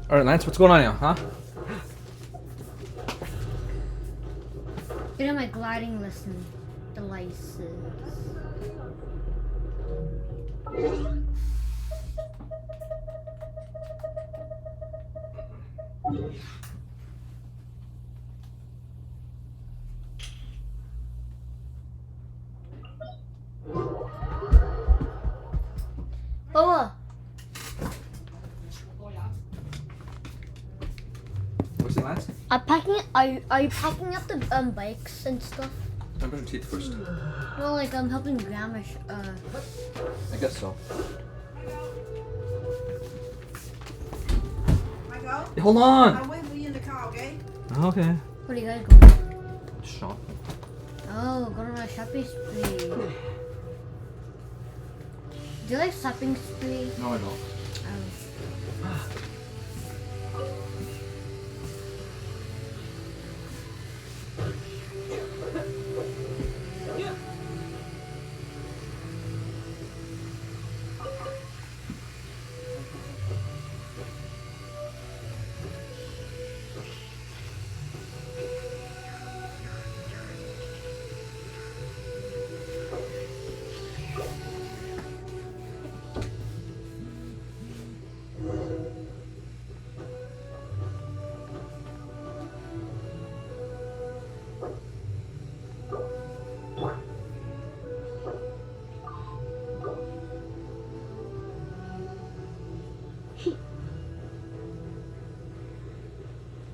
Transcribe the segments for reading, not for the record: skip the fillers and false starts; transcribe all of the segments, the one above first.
Alright, Lance, what's going on now, huh? Get on my gliding lesson devices. Boa. What's it, Lance? Are you packing up the bikes and stuff? I'm brushing teeth first. No, like I'm helping Grandma. I guess so. Michael? Hey, hold on! I'm waiting for you in the car, okay? Okay. Where do you guys go? Shop. Oh, go to my shopping spree. Do you like shopping spree? No, I don't. Oh.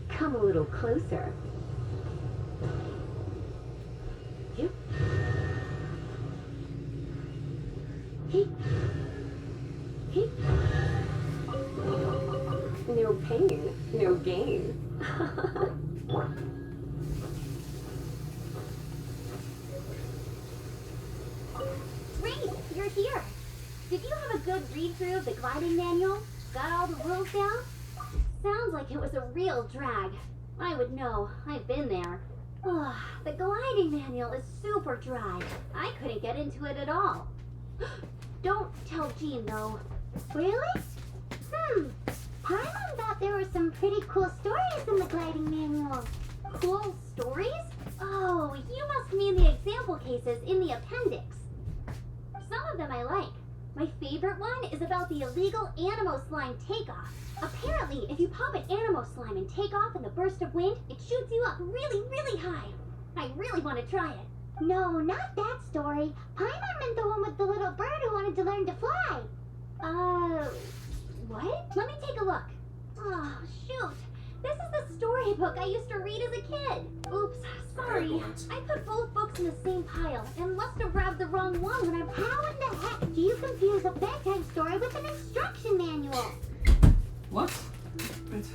Come a little closer. You. He. No pain, no gain. Great, you're here. Did you have a good read through of the gliding manual? Got all the rules down? Sounds like it was a real drag. I would know. I've been there. Ugh, the gliding manual is super dry. I couldn't get into it at all. Don't tell Jean, though. Really? Paimon thought there were some pretty cool stories in the gliding manual. Cool stories? Oh, you must mean the example cases in the appendix. Some of them I like. My favorite one is about the illegal Animo slime takeoff. Apparently, if you pop an Animo slime and take off in the burst of wind, it shoots you up really, really high. I really want to try it. No, not that story. Paimon meant the one with the little bird who wanted to learn to fly. What? Let me take a look. Oh, shoot. This is the storybook I used to read as a kid. Oops, sorry. I put both books in the same pile and must have grabbed the wrong one when I'm... How in the heck do you confuse a bedtime story with an instruction manual? What? This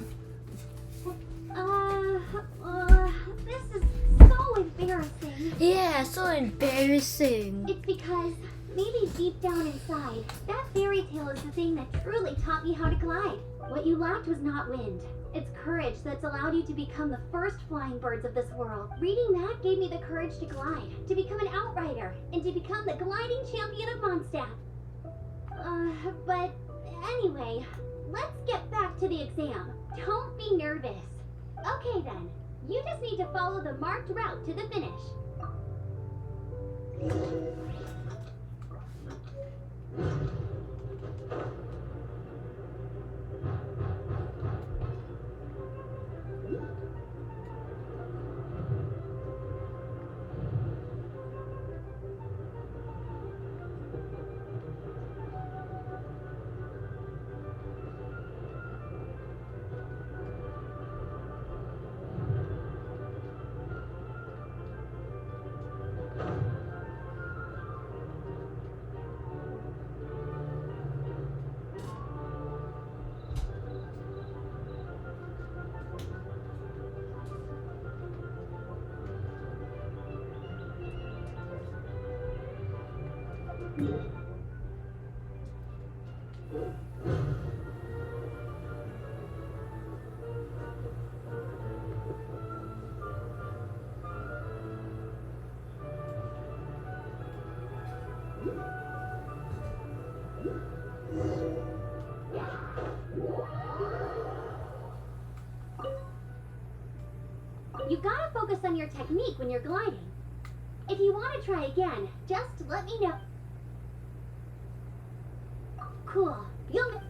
is so embarrassing. Yeah, so embarrassing. It's because maybe deep down inside, that fairy tale is the thing that truly taught me how to glide. What you lacked was not wind. It's courage that's allowed you to become the first flying birds of this world. Reading that gave me the courage to glide, to become an outrider, and to become the gliding champion of Mondstadt. But anyway, let's get back to the exam. Don't be nervous. Okay then, you just need to follow the marked route to the finish. You gotta focus on your technique when you're gliding. If you want to try again, just let me know. Cool. You'll...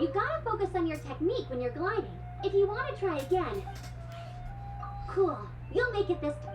You gotta focus on your technique when you're gliding. If you want to try again... Cool. You'll make it this time.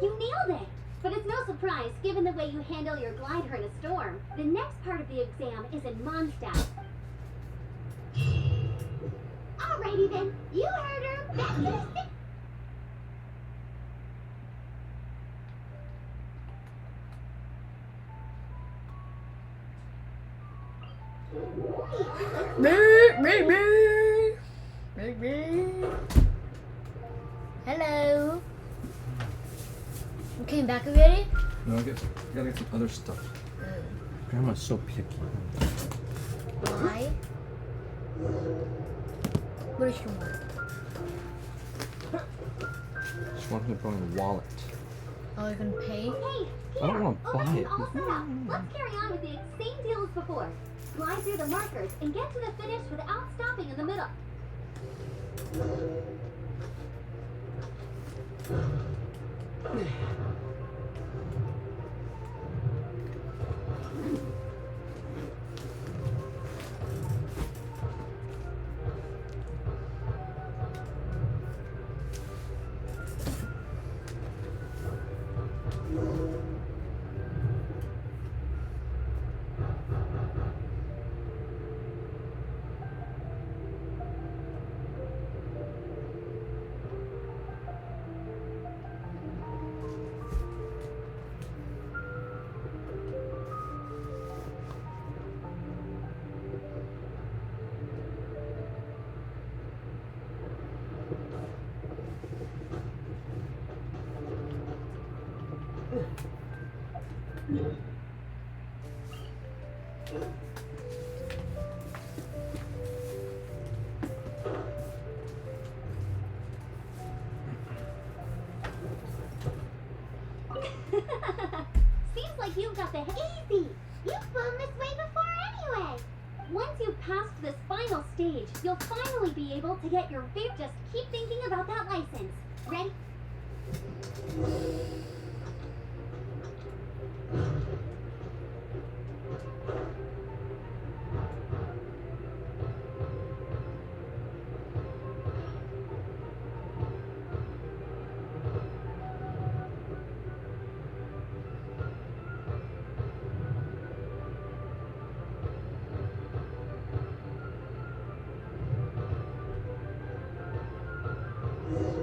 You nailed it! But it's no surprise, given the way you handle your glider in a storm. The next part of the exam is in Mondstadt. Alrighty then, you heard her. Back to the stick. Hello. You came back already? No, I gotta get some other stuff. Grandma's so picky. Why? What does she want? She wants me to throw in a wallet. Oh, you're gonna pay? Hey, I don't here. wanna buy Okay, it. all set up. Let's carry on with the same deal as before. Glide through the markers and get to the finish without stopping in the middle. Seems like you've got the easy. You've flown this way before anyway. Once you've passed this final stage, you'll finally be able to get your vape. Just keep thinking about that license. Ready?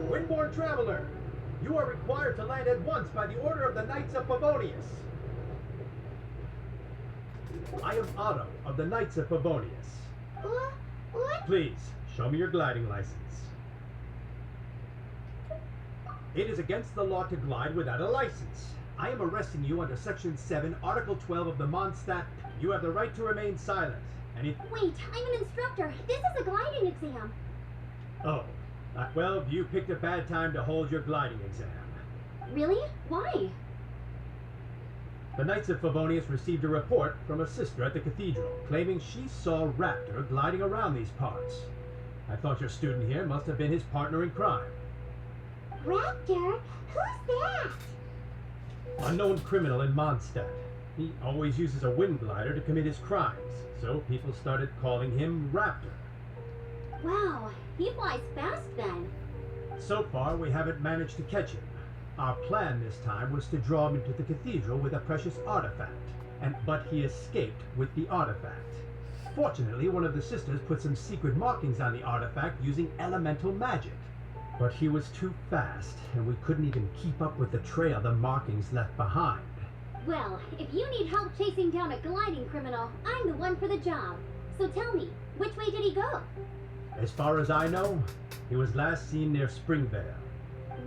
Windborne Traveler, you are required to land at once by the order of the Knights of Pavonius. I am Otto of the Knights of Favonius. What? Please, show me your gliding license. It is against the law to glide without a license. I am arresting you under Section 7, Article 12 of the Mondstadt. You have the right to remain silent. And if... Wait, I'm an instructor. This is a gliding exam. Oh. Well, you picked a bad time to hold your gliding exam. Really? Why? The Knights of Favonius received a report from a sister at the cathedral, claiming she saw Raptor gliding around these parts. I thought your student here must have been his partner in crime. Raptor? Who's that? Unknown criminal in Mondstadt. He always uses a wind glider to commit his crimes, so people started calling him Raptor. Wow, he flies fast then. So far, we haven't managed to catch him. Our plan this time was to draw him into the cathedral with a precious artifact, but he escaped with the artifact. Fortunately, one of the sisters put some secret markings on the artifact using elemental magic. But he was too fast, and we couldn't even keep up with the trail the markings left behind. Well, if you need help chasing down a gliding criminal, I'm the one for the job. So tell me, which way did he go? As far as I know, he was last seen near Springvale.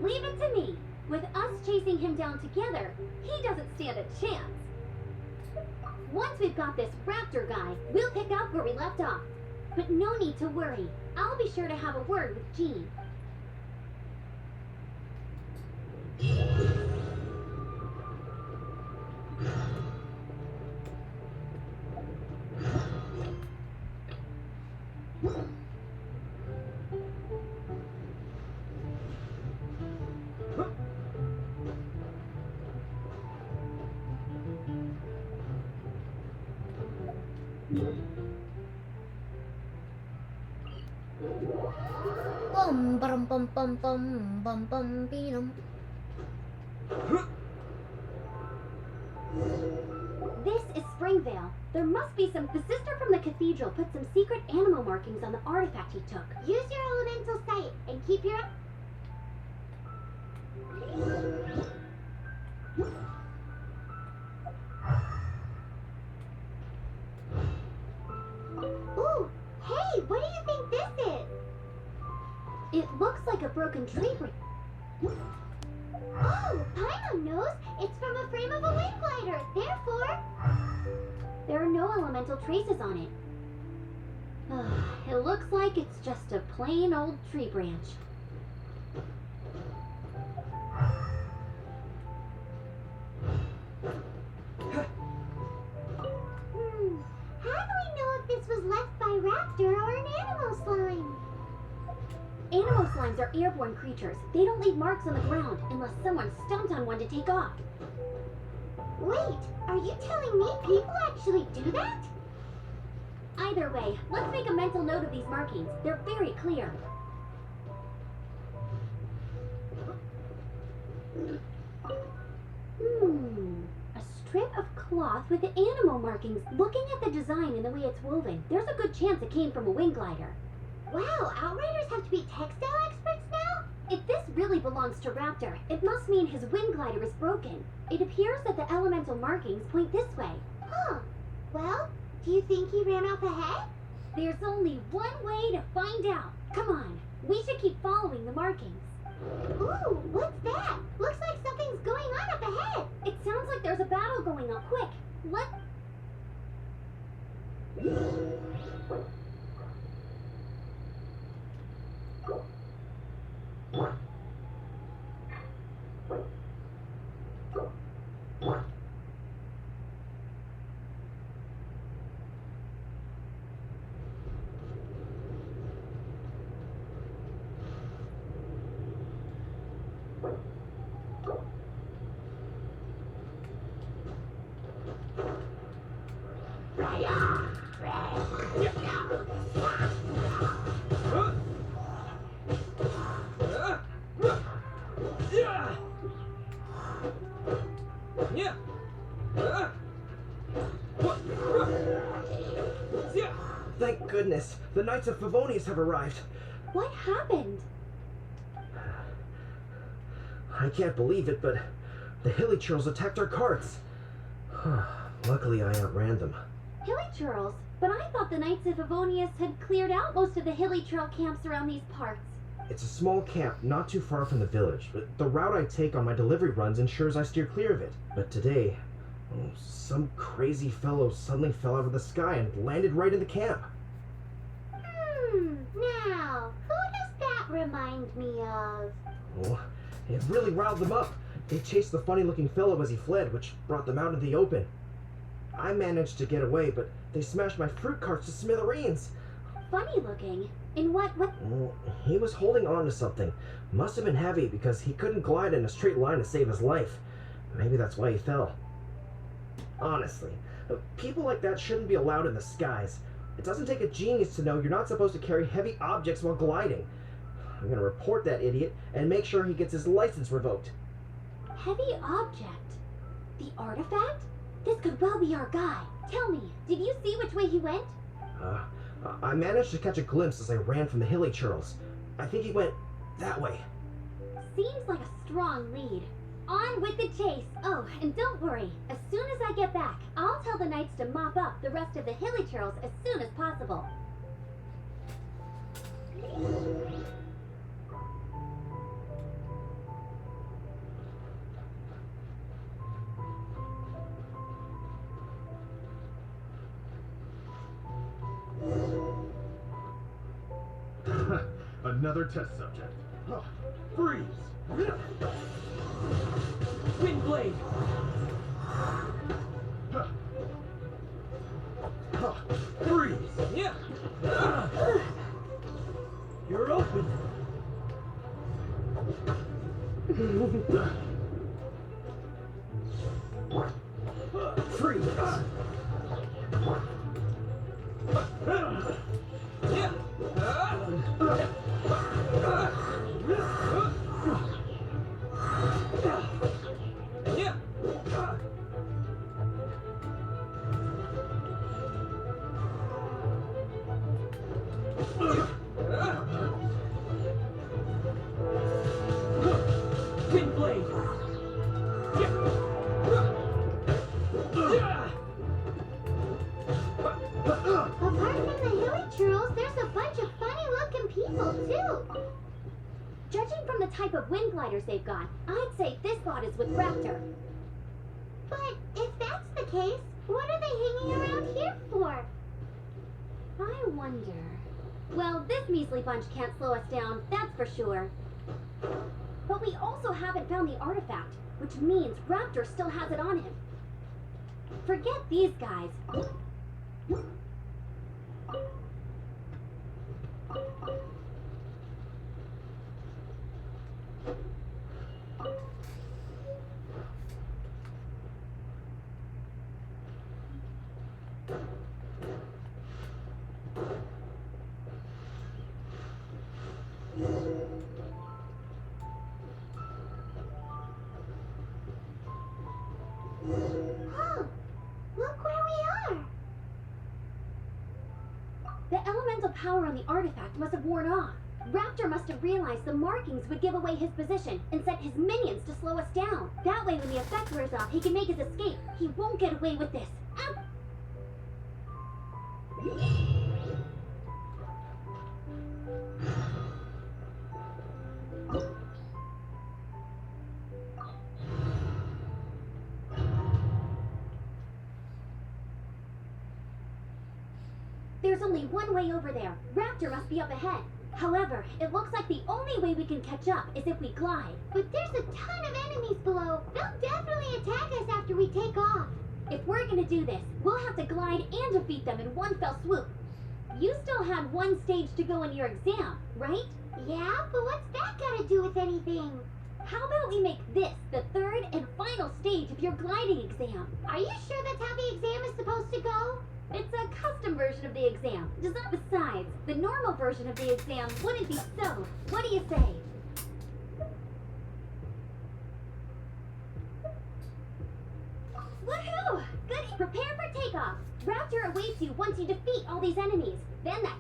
Leave it to me. With us chasing him down together, he doesn't stand a chance. Once we've got this Raptor guy, we'll pick up where we left off. But no need to worry. I'll be sure to have a word with Jean. Bum bum bum bum bum bum bum beanum. This is Springvale. There must be some... The sister from the cathedral put some secret animal markings on the artifact he took. Use your elemental sight and keep your... Ooh, hey, what do you think this is? It looks like a broken tree branch. Oh, Paimon knows. It's from a frame of a wind glider. Therefore, there are no elemental traces on it. It looks like it's just a plain old tree branch. How do we know if this was left by Raptor or an animal slime? Animal slimes are airborne creatures. They don't leave marks on the ground unless someone stomped on one to take off. Wait, are you telling me people actually do that? Either way, let's make a mental note of these markings. They're very clear. A strip of cloth with animal markings. Looking at the design and the way it's woven, there's a good chance it came from a wind glider. Wow, Outriders have to be textile experts now? If this really belongs to Raptor, it must mean his wind glider is broken. It appears that the elemental markings point this way. Huh. Well, do you think he ran off ahead? There's only one way to find out. Come on, we should keep following the markings. Ooh, what's that? Looks like something's going on up ahead. It sounds like there's a battle going on. Quick, Thank goodness, the Knights of Favonius have arrived. What happened? I can't believe it, but the hilly churls attacked our carts. Luckily, I outran them. Hilly churls? But I thought the Knights of Favonius had cleared out most of the hilly trail camps around these parts. It's a small camp not too far from the village, but the route I take on my delivery runs ensures I steer clear of it. But today, some crazy fellow suddenly fell out of the sky and landed right in the camp. Now, who does that remind me of? Oh, it really riled them up. They chased the funny-looking fellow as he fled, which brought them out into the open. I managed to get away, but they smashed my fruit carts to smithereens. Funny looking? In what? Well, he was holding on to something. Must have been heavy because he couldn't glide in a straight line to save his life. Maybe that's why he fell. Honestly, people like that shouldn't be allowed in the skies. It doesn't take a genius to know you're not supposed to carry heavy objects while gliding. I'm gonna report that idiot and make sure he gets his license revoked. Heavy object? The artifact? This could well be our guy. Tell me, did you see which way he went? I managed to catch a glimpse as I ran from the hilly churls. I think he went that way. Seems like a strong lead. On with the chase. Oh, and don't worry. As soon as I get back, I'll tell the knights to mop up the rest of the hilly churls as soon as possible. Another test subject. Freeze! Wind blade! Freeze! Yeah! You're open! Freeze! Yeah! Yeah! Wind blade! Apart from the hilly churls, there's a bunch of funny-looking people, too. Judging from the type of wind gliders they've got, I'd say this lot is with Raptor. But if that's the case, what are they hanging around here for? I wonder. Well, this measly bunch can't slow us down, that's for sure. But we also haven't found the artifact, which means Raptor still has it on him. Forget these guys. Oh, look where we are! The elemental power on the artifact must have worn off. Raptor must have realized the markings would give away his position and sent his minions to slow us down. That way, when the effect wears off, he can make his escape. He won't get away with this. There's only one way over there. Raptor must be up ahead. However, it looks like the only way we can catch up is if we glide. But there's a ton of enemies below. They'll definitely attack us after we take off. If we're gonna do this, we'll have to glide and defeat them in one fell swoop. You still had one stage to go in your exam, right? Yeah, but what's that got to do with anything? How about we make this the third and final stage of your gliding exam? Are you sure that's how the exam is supposed to go? It's a custom version of the exam. Besides, the normal version of the exam wouldn't be so. What do you say? Woohoo! Good. Prepare for takeoff. Raptor awaits you once you defeat all these enemies. Then that.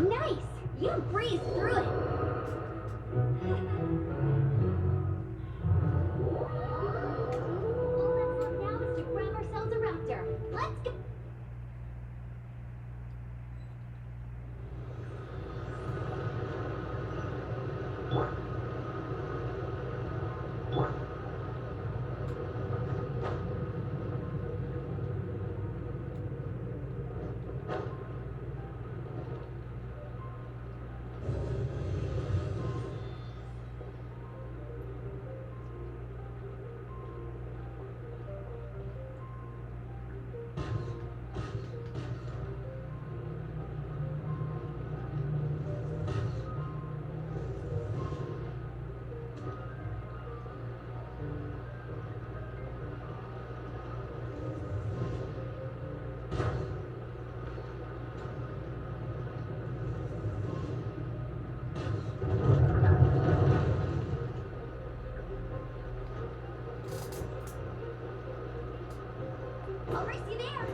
Nice! You breezed through it! All that's left now is to grab ourselves a raptor. Let's go! I'll race you there!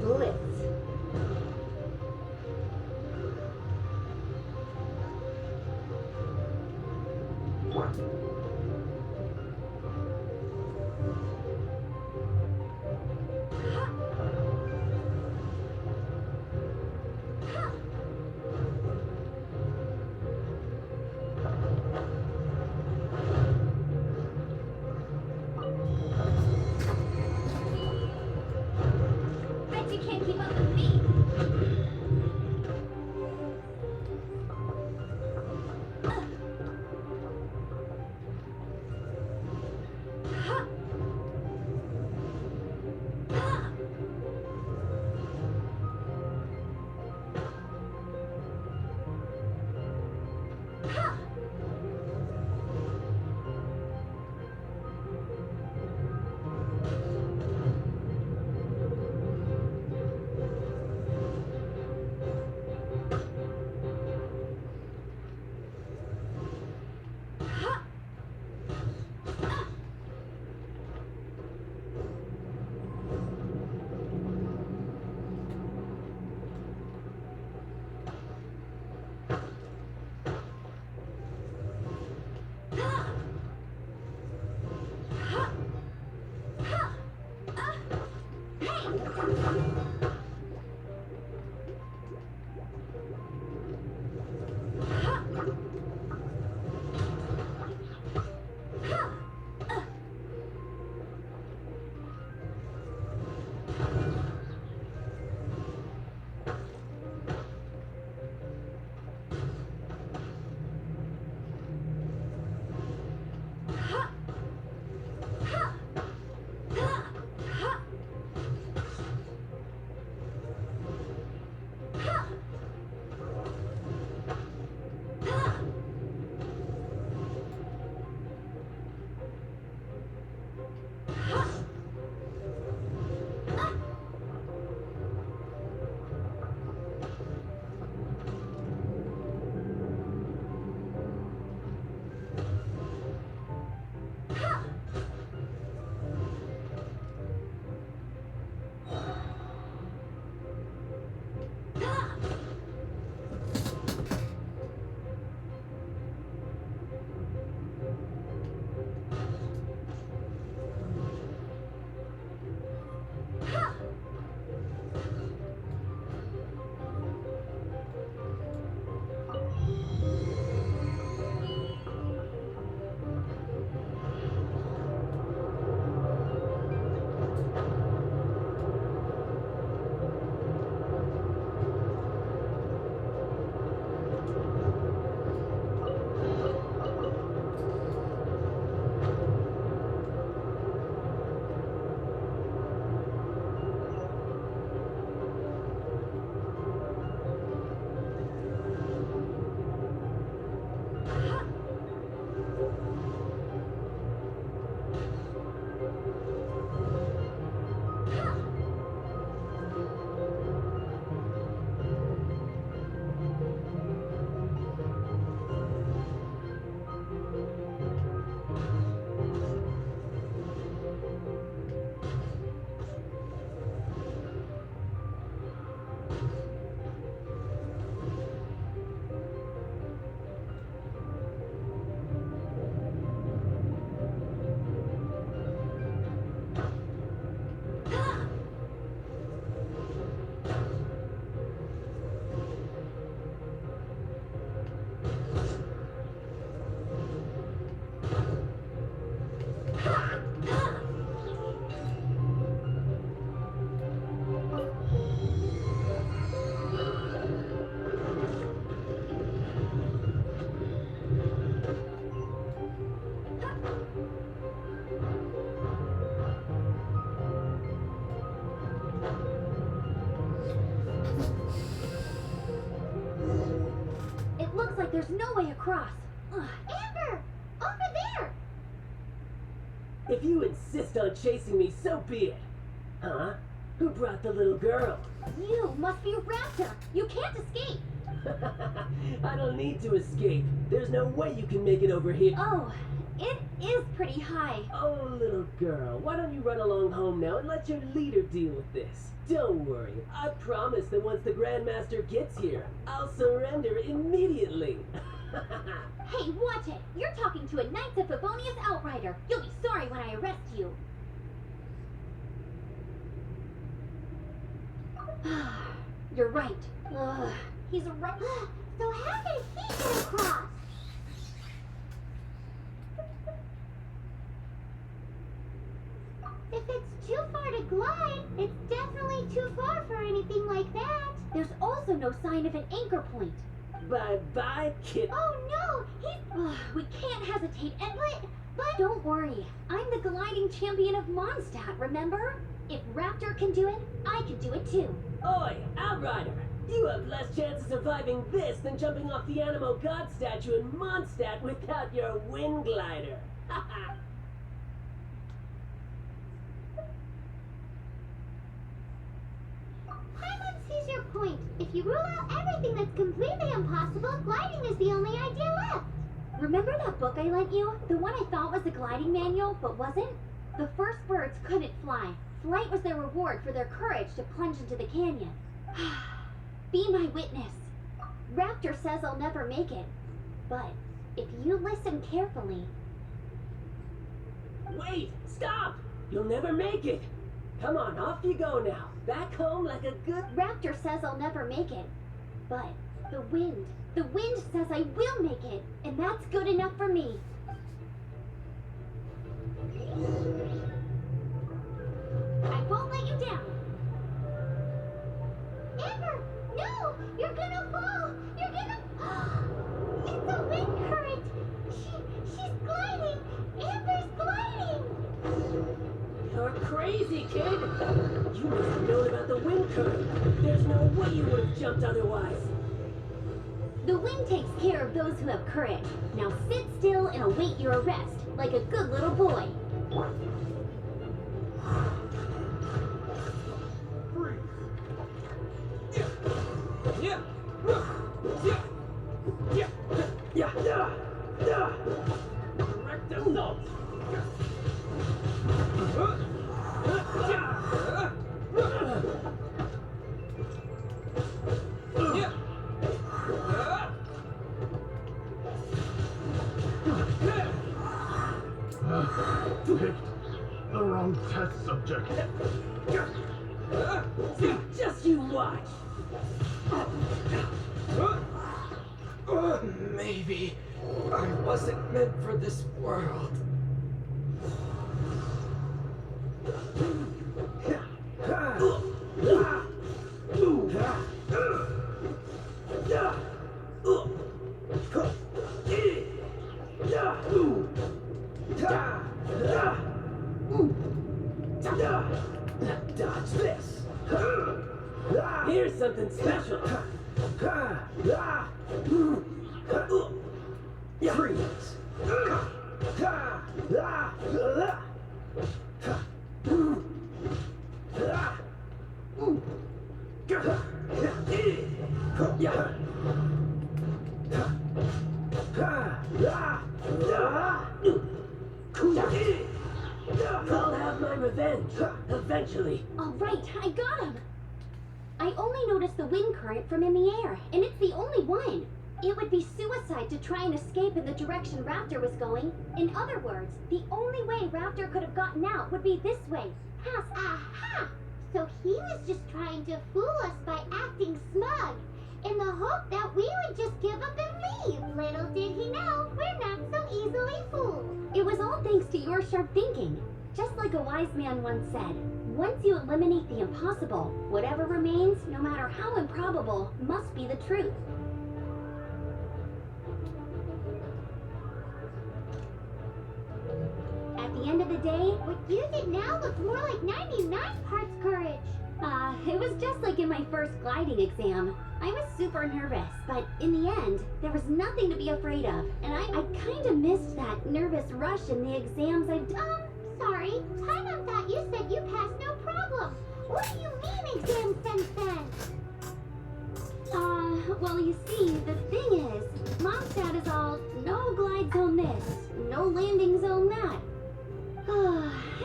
Blitz. Bet you can't keep up with me. there's no way across. Ugh. Amber! Over there! If you insist on chasing me, so be it. Huh? Who brought the little girl? You must be a raptor. You can't escape. I don't need to escape. There's no way you can make it over here. Oh, it is pretty high. Oh, little girl, why don't you run along home now and let your leader deal with this? Don't worry, I promise that once the Grandmaster gets here, I'll surrender immediately. Hey, watch it. You're talking to a Knights of Favonius outrider. You'll be sorry when I arrest you. You're right. He's right. So how did he get across? If it's too far to glide, it's definitely too far for anything like that. There's also no sign of an anchor point. Bye-bye, kid. Oh no, he's... We can't hesitate and But... don't worry. I'm the gliding champion of Mondstadt, remember? If Raptor can do it, I can do it too. Oi, Outrider! You have less chance of surviving this than jumping off the Animo God statue in Mondstadt without your wind glider. Haha. Paimon sees your point. If you rule out everything that's completely impossible, gliding is the only idea left. Remember that book I lent you? The one I thought was the gliding manual, but wasn't? The first birds couldn't fly. Flight was their reward for their courage to plunge into the canyon. Be my witness. Raptor says I'll never make it. But if you listen carefully... Wait! Stop! You'll never make it! Come on, off you go now. Back home like a good... Raptor says I'll never make it. But the wind says I will make it. And that's good enough for me. I won't let you down. Amber, no! You're gonna fall! You're gonna... It's a wind current! She's gliding! Amber's gliding! You're crazy, kid! You must have known about the wind current. There's no way you would have jumped otherwise. The wind takes care of those who have courage. Now sit still and await your arrest, like a good little boy. Picked the wrong test subject. Just you watch. Maybe I wasn't meant for this world. Dodge this. Here's something special. Freeze. I'll have my revenge. Eventually. All right, I got him. I only noticed the wind current from in the air, and it's the only one. It would be suicide to try and escape in the direction Raptor was going. In other words, the only way Raptor could have gotten out would be this way. Pass. Aha! So he was just trying to fool us by acting smug, in the hope that we would just give up and leave. Little did he know, we're not so easily fooled. It was all thanks to your sharp thinking. Just like a wise man once said, once you eliminate the impossible, whatever remains, no matter how improbable, must be the truth. At the end of the day, What you did now looks more like 99 parts courage. It was just like in my first gliding exam. I was super nervous, but in the end, there was nothing to be afraid of. And I kind of missed that nervous rush in the exams I've done. Sorry. Paimon thought you said you passed no problem. What do you mean exam sense then? Well, you see, the thing is, Mondstadt is all no glide zone this, no landing zone that.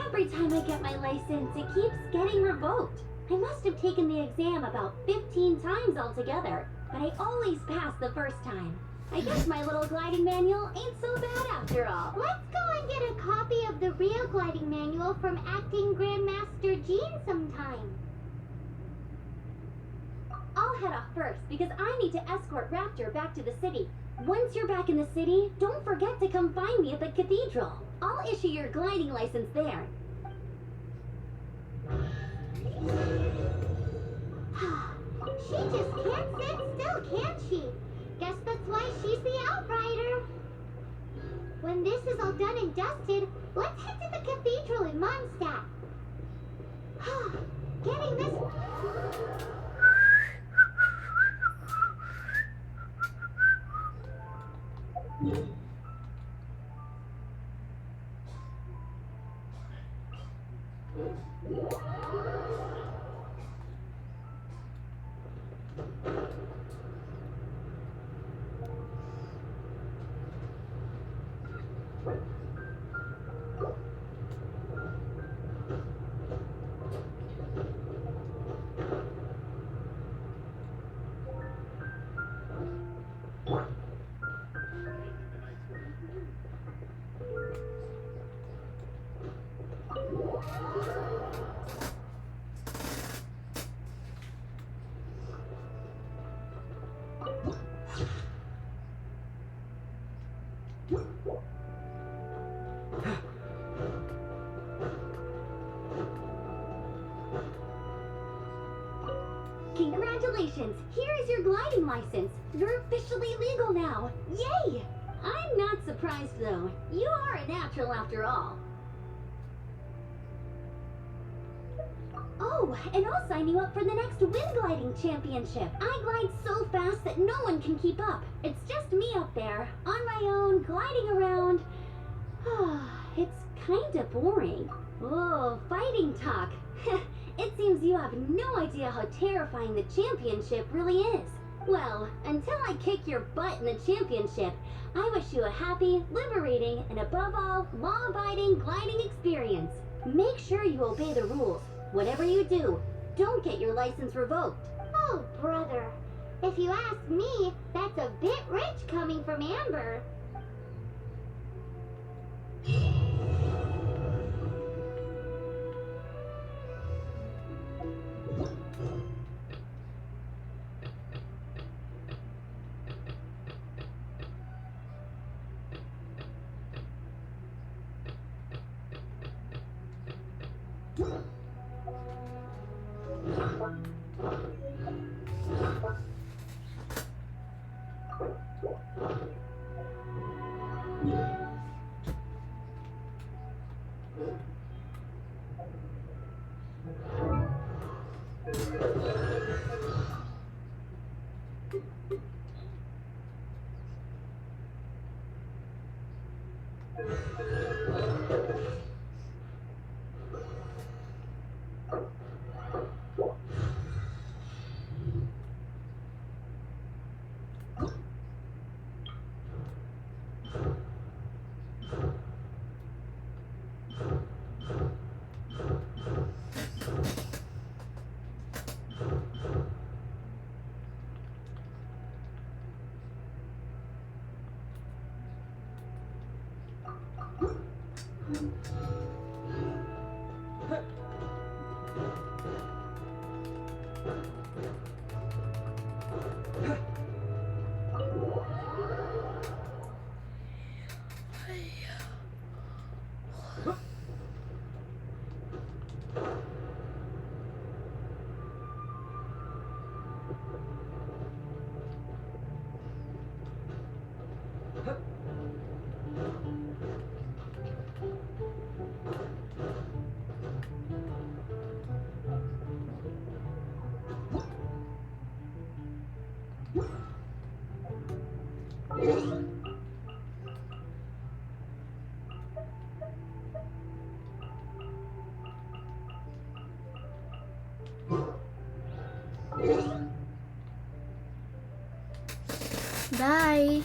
Every time I get my license, it keeps getting revoked. I must have taken the exam about 15 times altogether, but I always pass the first time. I guess my little gliding manual ain't so bad after all. Let's go and get a copy of the real gliding manual from acting Grandmaster Jean sometime. I'll head off first because I need to escort Raptor back to the city. Once you're back in the city, don't forget to come find me at the cathedral. I'll issue your gliding license there. She just can't sit still, can she? Guess that's why she's the outrider. When this is all done and dusted, let's head to the cathedral in Mondstadt. Getting this... Congratulations! Here is your gliding license. You're officially legal now. Yay! I'm not surprised though. You are a natural after all. Oh, and I'll sign you up for the next wind gliding championship. I glide so fast that no one can keep up. It's just me up there, on my own, gliding around. It's kinda boring. Oh, fighting talk. It seems you have no idea how terrifying the championship really is. Well, until I kick your butt in the championship, I wish you a happy, liberating, and above all, law-abiding gliding experience. Make sure you obey the rules. Whatever you do, don't get your license revoked. Oh, brother. If you ask me, that's a bit rich coming from Amber. Bye.